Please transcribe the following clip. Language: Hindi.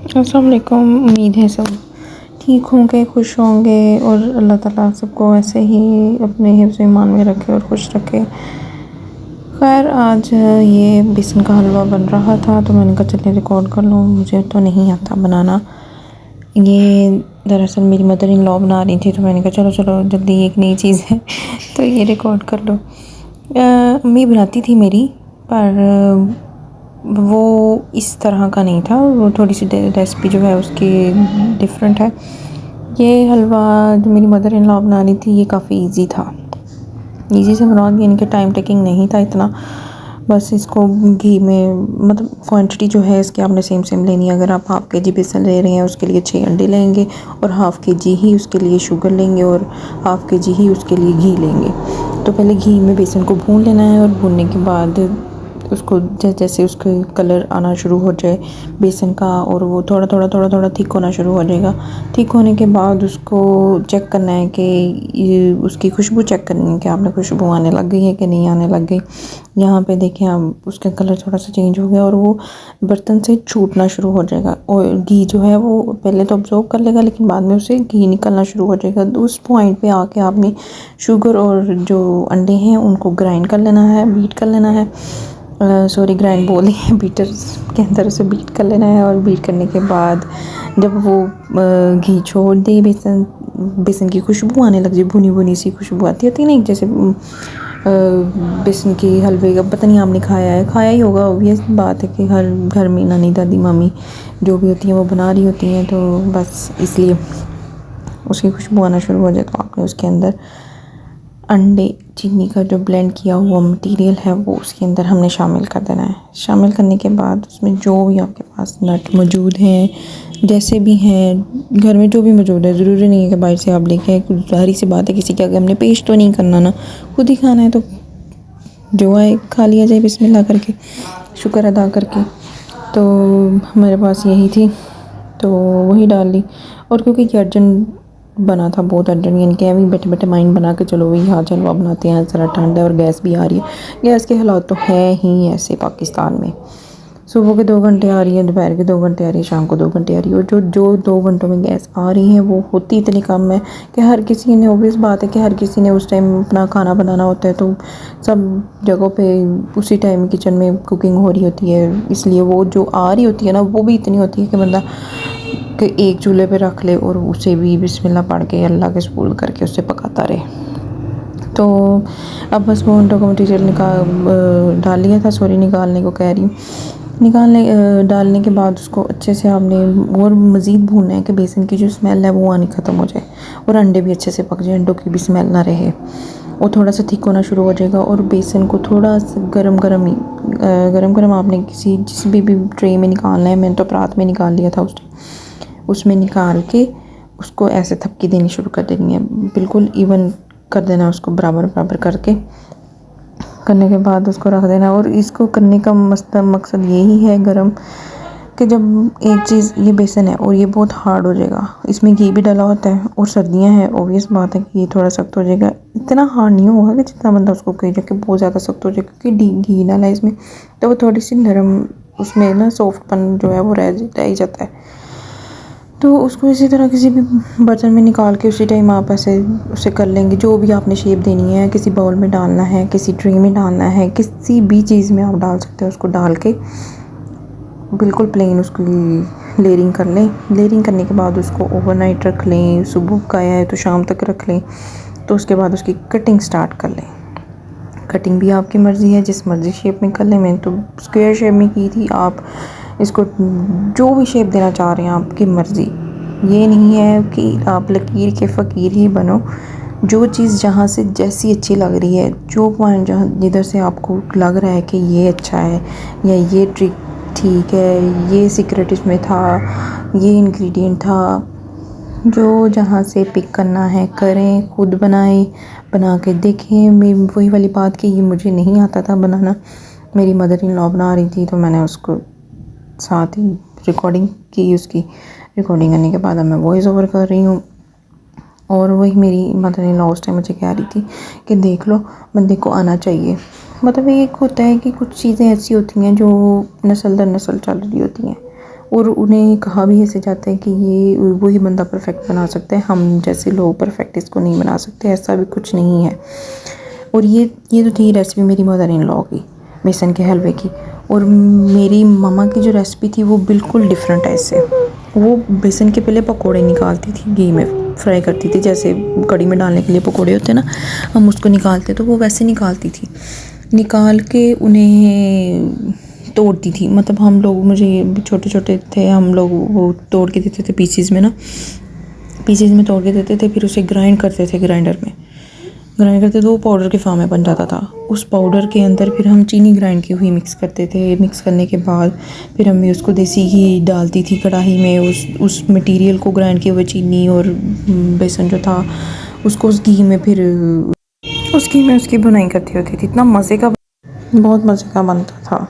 अस्सलाम वालेकुम। उम्मीद है सब ठीक होंगे, खुश होंगे और अल्लाह ताला सबको ऐसे ही अपने हिफ्ज़ ईमान में रखे और खुश रखे। खैर, आज ये बेसन का हलवा बन रहा था तो मैंने कहा चलिए रिकॉर्ड कर लूँ। मुझे तो नहीं आता बनाना। ये दरअसल मेरी मदर इन लॉ बना रही थी तो मैंने कहा चलो चलो जल्दी एक नई चीज़ है तो ये रिकॉर्ड कर लो। अम्मी बनाती थी मेरी, पर वो इस तरह का नहीं था। वो थोड़ी सी रेसिपी जो है उसकी डिफरेंट है। ये हलवा जो मेरी मदर इन लॉ बना रही थी ये काफ़ी इजी था। इजी से बना दी, इनके टाइम टेकिंग नहीं था इतना। बस इसको घी में, मतलब क्वांटिटी जो है इसकी आपने सेम सेम लेनी है। अगर आप हाफ़ के जी बेसन ले रहे हैं उसके लिए 6 अंडे लेंगे और हाफ़ के जी ही उसके लिए शुगर लेंगे और हाफ़ के जी ही उसके लिए घी लेंगे। तो पहले घी में बेसन को भून लेना है और भूनने के बाद उसको जैसे जैसे उसका कलर आना शुरू हो जाए बेसन का और वो थोड़ा थोड़ा थिक होना शुरू हो जाएगा। थिक होने के बाद उसको चेक करना है कि उसकी खुशबू चेक करनी है कि आपने खुशबू आने लग गई है कि नहीं आने लग गई। यहाँ पे देखें आप, उसका कलर थोड़ा सा चेंज हो गया और वो बर्तन से छूटना शुरू हो जाएगा और घी जो है वो पहले तो ऑब्जॉर्व कर लेगा लेकिन बाद में उसे घी निकलना शुरू हो जाएगा। तो उस पॉइंट पे आके आपने शुगर और जो अंडे हैं उनको ग्राइंड कर लेना है, बीट कर लेना है। सॉरी, ग्राइंड बोली है, बीटर के अंदर उसे बीट कर लेना है। और बीट करने के बाद जब वो घी छोड़ दे, बेसन की खुशबू आने लग जाए, भुनी भुनी सी खुशबू आती है नहीं, जैसे बेसन की हलवे का, पता नहीं आपने खाया ही होगा। ऑब्वियस बात है कि हर घर में नानी दादी मम्मी जो भी होती हैं वो बना रही होती हैं, तो बस इसलिए उसकी खुशबू आना शुरू हो जाए तो आपने उसके अंदर अंडे, चीनी का जो ब्लेंड किया हुआ मटेरियल है वो उसके अंदर हमने शामिल कर देना है। शामिल करने के बाद उसमें जो भी आपके पास नट मौजूद हैं, जैसे भी हैं घर में जो भी मौजूद है, ज़रूरी नहीं है कि बाहर से आप लेके आए। ज़ाहिर सी बात है किसी के आगे हमने पेश तो नहीं करना ना, खुद ही खाना है तो जो आए खा लिया जाए बिस्मिल्लाह करके, शुक्र अदा करके। तो हमारे पास यही थी तो वही डाल ली। और क्योंकि ये अर्जेंट बना था, बहुत अर्जेंट, यानी कि अभी बैठे बैठे माइंड बना के चलो वही हाँ चलो बनाते हैं, ज़रा ठंड है और गैस भी आ रही है। गैस के हालात तो है ही ऐसे पाकिस्तान में, सुबह के 2 घंटे आ रही है, दोपहर के 2 घंटे आ रही है, शाम को 2 घंटे आ रही है। और जो 2 घंटों में गैस आ रही है वो होती इतनी कम है कि हर किसी ने, ऑब्वियस बात है कि हर किसी ने उस टाइम अपना खाना बनाना होता है, तो सब जगहों पे उसी टाइम किचन में कुकिंग हो रही होती है। इसलिए वो जो आ रही होती है ना वो भी इतनी होती है कि बंदा कि एक चूल्हे पे रख ले और उसे भी बिस्मिल्लाह पढ़ के अल्लाह के सुपुर्द करके उससे पकाता रहे। तो अब बस वो अंडों का मटीरियल डाल लिया था, सॉरी निकालने को कह रही हूँ। डालने के बाद उसको अच्छे से आपने और मज़ीद भूनना है कि बेसन की जो स्मेल है वो आनी ख़त्म हो जाए और अंडे भी अच्छे से पक जाए, अंडों की भी स्मेल ना रहे। वो थोड़ा सा थिक होना शुरू हो जाएगा और बेसन को थोड़ा सा गरम आपने जिस भी ट्रे में निकालना है। मैंने तो परात में निकाल लिया था उसमें निकाल के उसको ऐसे थपकी देनी शुरू कर देनी है, बिल्कुल इवन कर देना उसको, बराबर बराबर करने के बाद उसको रख देना। और इसको करने का मकसद यही है गरम, कि जब एक चीज़, ये बेसन है और ये बहुत हार्ड हो जाएगा, इसमें घी भी डाला होता है और सर्दियां हैं, ऑब्वियस बात है कि ये थोड़ा सख्त हो जाएगा। इतना हार्ड नहीं होगा कि जितना बंदा उसको कहे जाके बहुत ज़्यादा सख्त हो जाएगा, क्योंकि घी डाला है इसमें तो वो थोड़ी सी नरम, उसमें ना सॉफ्टपन जो है वो रह ही जाता है। तो उसको इसी तरह किसी भी बर्तन में निकाल के उसी टाइम आप ऐसे उसे कर लेंगे। जो भी आपने शेप देनी है, किसी बाउल में डालना है, किसी ट्रे में डालना है, किसी भी चीज़ में आप डाल सकते हैं। उसको डाल के बिल्कुल प्लेन उसकी लेयरिंग कर लें। लेयरिंग करने के बाद उसको ओवरनाइट रख लें, सुबह पकाया है तो शाम तक रख लें। तो उसके बाद उसकी कटिंग स्टार्ट कर लें। कटिंग भी आपकी मर्ज़ी है, जिस मर्ज़ी शेप में कर लें। मैंने तो स्क्वायर शेप में की थी, आप इसको जो भी शेप देना चाह रहे हैं आपकी मर्ज़ी। ये नहीं है कि आप लकीर के फ़कीर ही बनो। जो चीज़ जहाँ से जैसी अच्छी लग रही है, जो पॉइंट जहाँ जिधर से आपको लग रहा है कि ये अच्छा है या ये ट्रिक ठीक है, ये सीक्रेट इसमें था, ये इंग्रेडिएंट था, जो जहाँ से पिक करना है करें, खुद बनाएं, बना के देखें। मैं वही वाली बात कि ये मुझे नहीं आता था बनाना, मेरी मदर इन लॉ बना रही थी तो मैंने उसको साथ ही रिकॉर्डिंग की। उसकी रिकॉर्डिंग करने के बाद अब मैं वॉइस ओवर कर रही हूँ। और वही मेरी मदर इन लॉ उस टाइम मुझे कह रही थी कि देख लो, बंदे को आना चाहिए। मतलब एक होता है कि कुछ चीज़ें ऐसी होती हैं जो नस्ल दर नस्ल चल रही होती हैं, और उन्हें कहा भी ऐसे जाता है कि ये वही बंदा परफेक्ट बना सकता है, हम जैसे लोग परफेक्ट इसको नहीं बना सकते, ऐसा भी कुछ नहीं है। और ये तो थी रेसिपी मेरी मदर इन लॉ की, बेसन के हलवे की। और मेरी मम्मा की जो रेसिपी थी वो बिल्कुल डिफरेंट है इससे। वो बेसन के पहले पकोड़े निकालती थी, घी में फ्राई करती थी, जैसे कड़ी में डालने के लिए पकोड़े होते हैं ना, हम उसको निकालते, तो वो वैसे निकालती थी। निकाल के उन्हें तोड़ती थी, मतलब हम लोग, मुझे छोटे छोटे थे हम लोग, वो तोड़ के देते थे पीसीज में ना, पीसीज में तोड़ के देते थे, फिर उसे ग्राइंड करते थे ग्राइंडर में, ग्राइंड करते तो वो पाउडर के फॉर्म में बन जाता था। उस पाउडर के अंदर फिर हम चीनी ग्राइंड की हुई मिक्स करते थे। मिक्स करने के बाद फिर हम उसको देसी घी डालती थी कढ़ाई में, उस मटेरियल को, ग्राइंड किए हुए चीनी और बेसन जो था उसको उस घी में, फिर उस घी में उसकी बुनाई करती होती थी। इतना मज़े का, बहुत मज़े का बनता था।